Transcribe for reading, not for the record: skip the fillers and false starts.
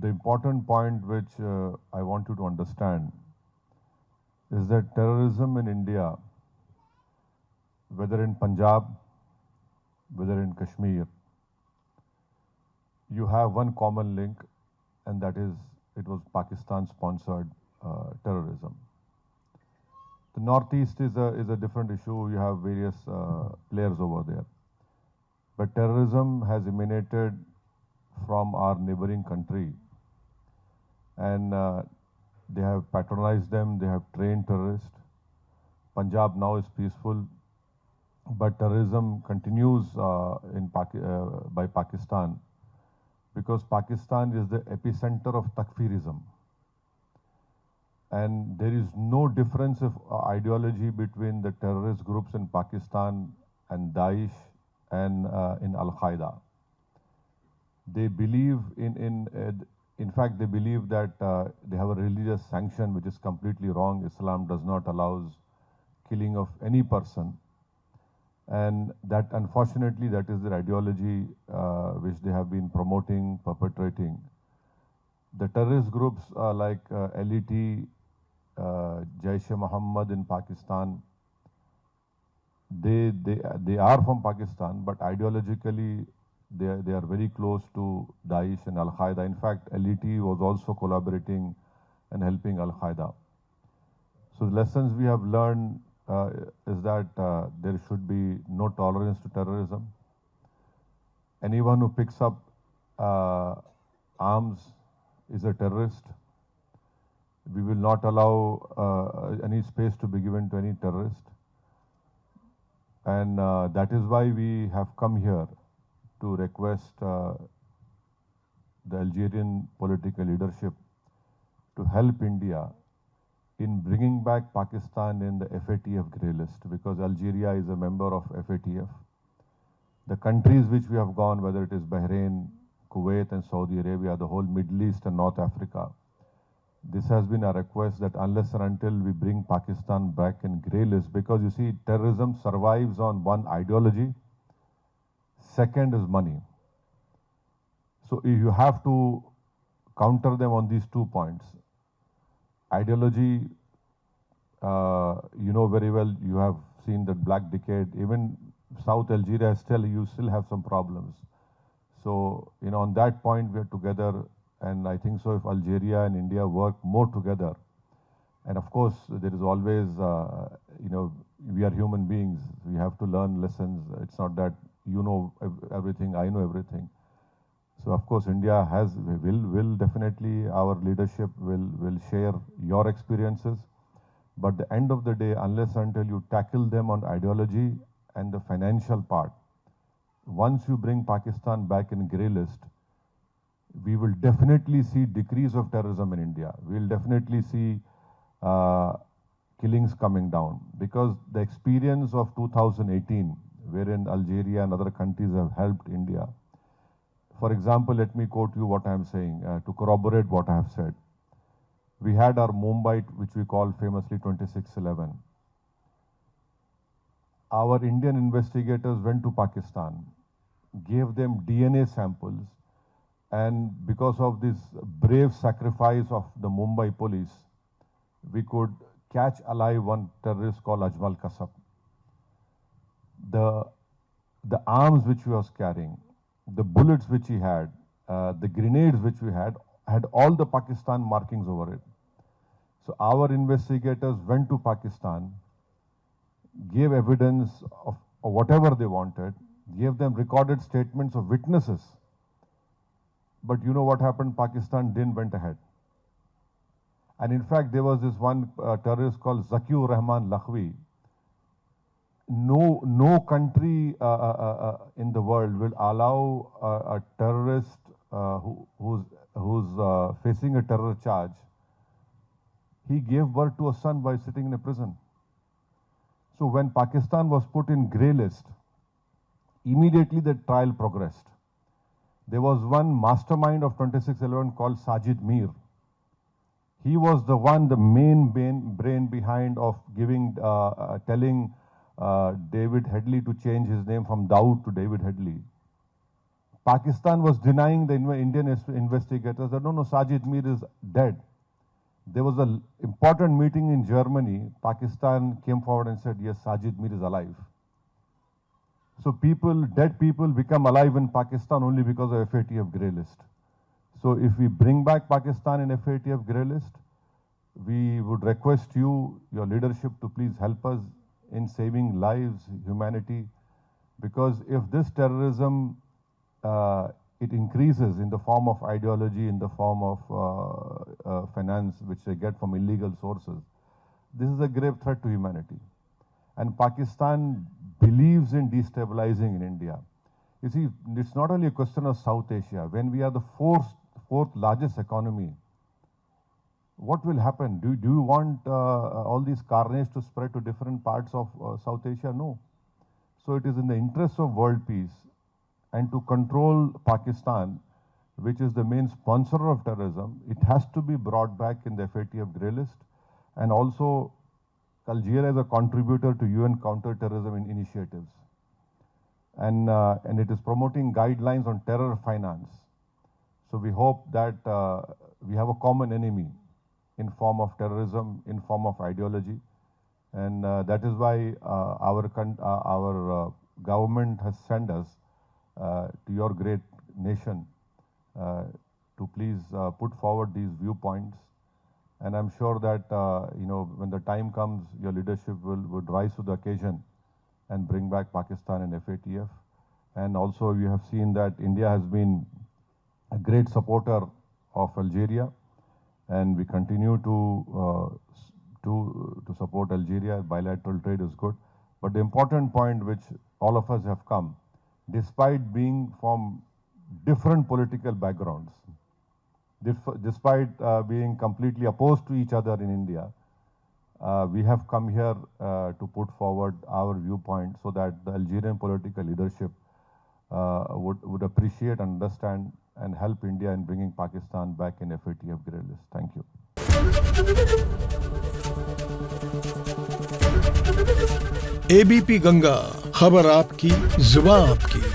The important point which I want you to understand is that terrorism in India, whether in Punjab, whether in Kashmir, you have one common link, and that is it was Pakistan-sponsored terrorism. The Northeast is a different issue. You have various players over there. But terrorism has emanated from our neighboring country, and they have patronized them, they have trained terrorists. Punjab now is peaceful, but terrorism continues by Pakistan, because Pakistan is the epicenter of takfirism. And there is no difference of ideology between the terrorist groups in Pakistan and Daesh and in Al-Qaeda. They believe in fact, they believe that they have a religious sanction, which is completely wrong. Islam does not allow killing of any person. And that, unfortunately, that is their ideology which they have been promoting, perpetrating. The terrorist groups like LET, Jaish-e-Mohammed in Pakistan, they are from Pakistan, but ideologically they are very close to Daesh and Al-Qaeda. In fact, LET was also collaborating and helping Al-Qaeda. So the lessons we have learned is that there should be no tolerance to terrorism. Anyone who picks up arms is a terrorist. We will not allow any space to be given to any terrorist. And that is why we have come here to request the Algerian political leadership to help India in bringing back Pakistan in the FATF grey list, because Algeria is a member of FATF. The countries which we have gone, whether it is Bahrain, Kuwait and Saudi Arabia, the whole Middle East and North Africa, this has been a request that unless and until we bring Pakistan back in grey list, because you see, terrorism survives on one ideology, second is money. So you have to counter them on these 2 points. Ideology, you know very well, you have seen that Black Decade, even South Algeria you still have some problems. So, on that point we are together, and I think so if Algeria and India work more together, and of course there is always, we are human beings, we have to learn lessons. It's not that you know everything, I know everything. So of course India will definitely, our leadership will share your experiences. But at the end of the day, unless until you tackle them on ideology and the financial part, once you bring Pakistan back in grey list, we will definitely see decrease of terrorism in India. We will definitely see killings coming down, because the experience of 2018, wherein Algeria and other countries have helped India. For example, let me quote you what I am saying to corroborate what I have said. We had our Mumbai, which we call famously 26/11. Our Indian investigators went to Pakistan, gave them DNA samples, and because of this brave sacrifice of the Mumbai police, we could catch alive one terrorist called Ajmal Kasab. The arms which he was carrying, the bullets which he had, the grenades which we had all the Pakistan markings over it. So our investigators went to Pakistan, gave evidence of whatever they wanted, gave them recorded statements of witnesses. But you know what happened? Pakistan didn't went ahead. And in fact, there was this one terrorist called Zakiur Rahman Lakhvi. No country in the world will allow a terrorist who's facing a terror charge. He gave birth to a son by sitting in a prison. So when Pakistan was put in grey list, immediately the trial progressed. There was one mastermind of 26/11 called Sajid Mir. He was the main brain behind of telling David Headley to change his name from Dawood to David Headley. Pakistan was denying the Indian investigators that no, Sajid Mir is dead. There was an important meeting in Germany. Pakistan came forward and said, yes, Sajid Mir is alive. So dead people become alive in Pakistan only because of FATF grey list. So if we bring back Pakistan in FATF grey list, we would request you, your leadership, to please help us in saving lives, humanity, because if this terrorism, it increases in the form of ideology, in the form of finance, which they get from illegal sources, this is a grave threat to humanity. And Pakistan believes in destabilizing in India. You see, it's not only a question of South Asia. When we are the fourth largest economy, what will happen? Do you want all these carnage to spread to different parts of South Asia? No. So it is in the interest of world peace and to control Pakistan, which is the main sponsor of terrorism, it has to be brought back in the FATF grey list. And also, Algeria is a contributor to UN counter-terrorism initiatives. And it is promoting guidelines on terror finance. So we hope that we have a common enemy in form of terrorism, in form of ideology. And that is why our government has sent us to your great nation to please put forward these viewpoints. And I'm sure that, when the time comes, your leadership would rise to the occasion and bring back Pakistan and FATF. And also you have seen that India has been a great supporter of Algeria, and we continue to support Algeria. Bilateral trade is good. But the important point which all of us have come, despite being from different political backgrounds, despite being completely opposed to each other in India, we have come here to put forward our viewpoint so that the Algerian political leadership would appreciate, understand, and help India in bringing Pakistan back in FATF grey list. Thank you. ABP Ganga, खबर आपकी, जुबान आपकी।